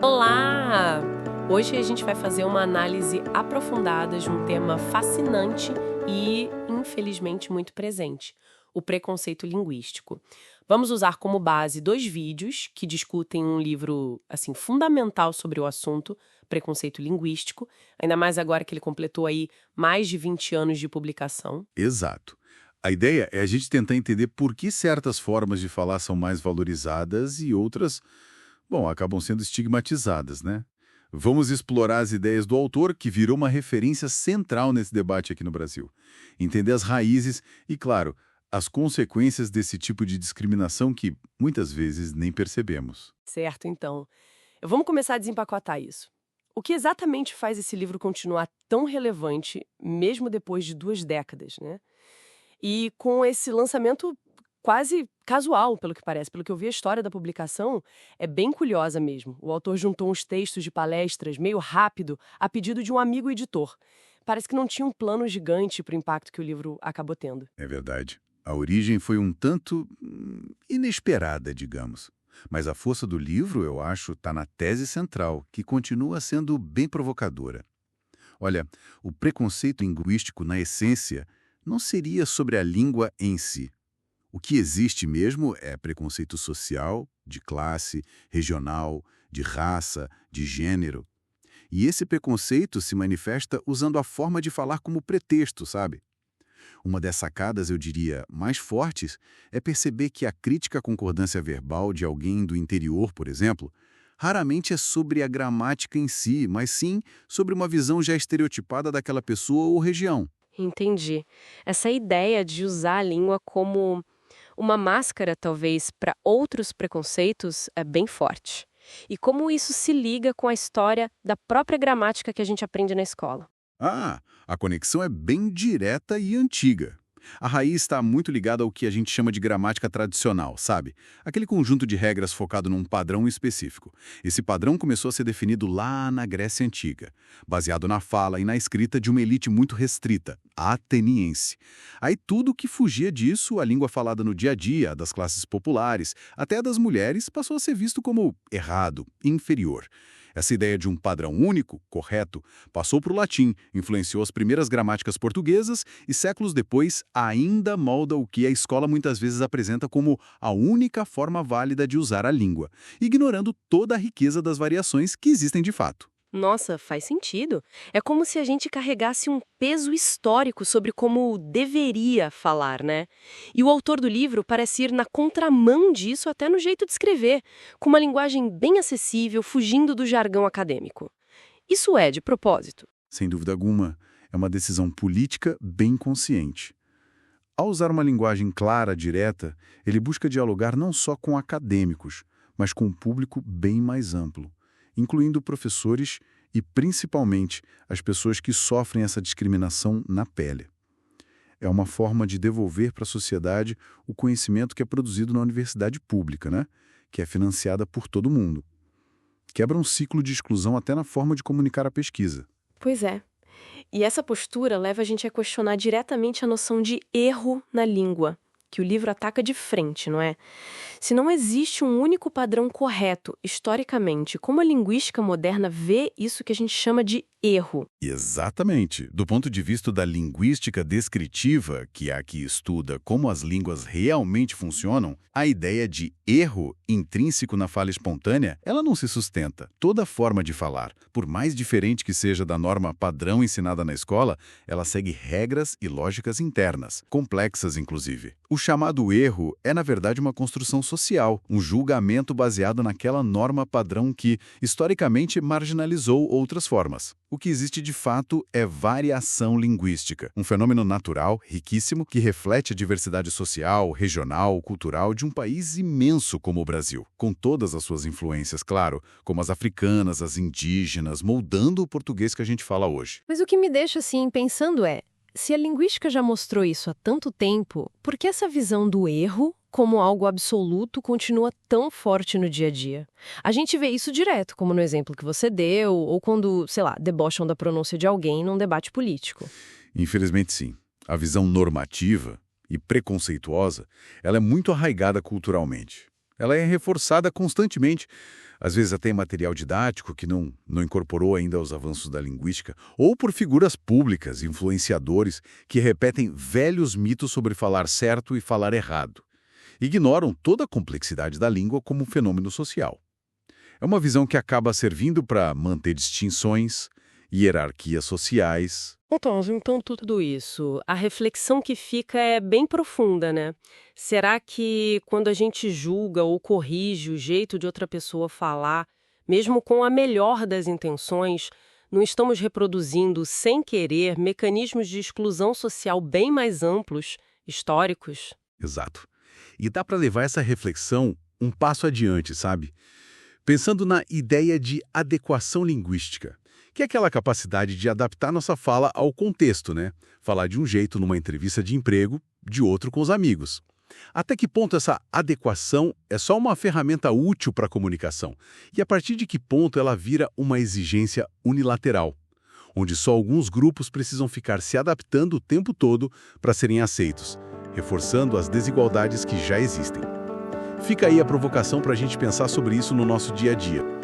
Olá! Hoje a gente vai fazer uma análise aprofundada de um tema fascinante e, infelizmente, muito presente: o preconceito linguístico. Vamos usar como base dois vídeos que discutem um livro assim fundamental sobre o assunto, preconceito linguístico, ainda mais agora que ele completou aí mais de 20 anos de publicação. Exato. A ideia é a gente tentar entender por que certas formas de falar são mais valorizadas e outras, bom, acabam sendo estigmatizadas, né? Vamos explorar as ideias do autor, que virou uma referência central nesse debate aqui no Brasil. Entender as raízes e, claro, as consequências desse tipo de discriminação que, muitas vezes, nem percebemos. Certo, então. Vamos começar a desempacotar isso. O que exatamente faz esse livro continuar tão relevante, mesmo depois de 2 décadas, né? E com esse lançamento quase casual, pelo que parece. Pelo que eu vi, a história da publicação é bem curiosa mesmo. O autor juntou uns textos de palestras meio rápido a pedido de um amigo editor. Parece que não tinha um plano gigante para o impacto que o livro acabou tendo. É verdade. A origem foi um tanto inesperada, digamos. Mas a força do livro, eu acho, está na tese central, que continua sendo bem provocadora. Olha, o preconceito linguístico, na essência, não seria sobre a língua em si. O que existe mesmo é preconceito social, de classe, regional, de raça, de gênero. E esse preconceito se manifesta usando a forma de falar como pretexto, sabe? Uma das sacadas, eu diria, mais fortes é perceber que a crítica à concordância verbal de alguém do interior, por exemplo, raramente é sobre a gramática em si, mas sim sobre uma visão já estereotipada daquela pessoa ou região. Entendi. Essa ideia de usar a língua como uma máscara, talvez, para outros preconceitos é bem forte. E como isso se liga com a história da própria gramática que a gente aprende na escola? Ah, a conexão é bem direta e antiga. A raiz está muito ligada ao que a gente chama de gramática tradicional, sabe? Aquele conjunto de regras focado num padrão específico. Esse padrão começou a ser definido lá na Grécia Antiga, baseado na fala e na escrita de uma elite muito restrita, a ateniense. Aí tudo que fugia disso, a língua falada no dia a dia, das classes populares, até das mulheres, passou a ser visto como errado, inferior. Essa ideia de um padrão único, correto, passou para o latim, influenciou as primeiras gramáticas portuguesas e, séculos depois, ainda molda o que a escola muitas vezes apresenta como a única forma válida de usar a língua, ignorando toda a riqueza das variações que existem de fato. Nossa, faz sentido. É como se a gente carregasse um peso histórico sobre como deveria falar, né? E o autor do livro parece ir na contramão disso até no jeito de escrever, com uma linguagem bem acessível, fugindo do jargão acadêmico. Isso é de propósito. Sem dúvida alguma, é uma decisão política bem consciente. Ao usar uma linguagem clara, direta, ele busca dialogar não só com acadêmicos, mas com um público bem mais amplo, incluindo professores e, principalmente, as pessoas que sofrem essa discriminação na pele. É uma forma de devolver para a sociedade o conhecimento que é produzido na universidade pública, né? Que é financiada por todo mundo. Quebra um ciclo de exclusão até na forma de comunicar a pesquisa. Pois é. E essa postura leva a gente a questionar diretamente a noção de erro na língua, que o livro ataca de frente, não é? Se não existe um único padrão correto, historicamente, como a linguística moderna vê isso que a gente chama de erro? Exatamente. Do ponto de vista da linguística descritiva, que é a que estuda como as línguas realmente funcionam, a ideia de erro intrínseco na fala espontânea, ela não se sustenta. Toda forma de falar, por mais diferente que seja da norma padrão ensinada na escola, ela segue regras e lógicas internas, complexas inclusive. O chamado erro é, na verdade, uma construção social, um julgamento baseado naquela norma padrão que, historicamente, marginalizou outras formas. O que existe de fato é variação linguística, um fenômeno natural, riquíssimo, que reflete a diversidade social, regional, cultural de um país imenso como o Brasil, com todas as suas influências, claro, como as africanas, as indígenas, moldando o português que a gente fala hoje. Mas o que me deixa assim pensando é, se a linguística já mostrou isso há tanto tempo, por que essa visão do erro como algo absoluto continua tão forte no dia a dia? A gente vê isso direto, como no exemplo que você deu, ou quando, sei lá, debocham da pronúncia de alguém num debate político. Infelizmente, sim. A visão normativa e preconceituosa, ela é muito arraigada culturalmente. ela é reforçada constantemente, às vezes até em material didático que não incorporou ainda os avanços da linguística, ou por figuras públicas, influenciadores, que repetem velhos mitos sobre falar certo e falar errado. Ignoram toda a complexidade da língua como um fenômeno social. É uma visão que acaba servindo para manter distinções, hierarquias sociais. Então tudo isso, a reflexão que fica é bem profunda, né? Será que quando a gente julga ou corrige o jeito de outra pessoa falar, mesmo com a melhor das intenções, não estamos reproduzindo, sem querer, mecanismos de exclusão social bem mais amplos, históricos? Exato. E dá para levar essa reflexão um passo adiante, sabe? Pensando na ideia de adequação linguística, que é aquela capacidade de adaptar nossa fala ao contexto, né? Falar de um jeito numa entrevista de emprego, de outro com os amigos. Até que ponto essa adequação é só uma ferramenta útil para a comunicação? E a partir de que ponto ela vira uma exigência unilateral, onde só alguns grupos precisam ficar se adaptando o tempo todo para serem aceitos, reforçando as desigualdades que já existem? Fica aí a provocação para a gente pensar sobre isso no nosso dia a dia.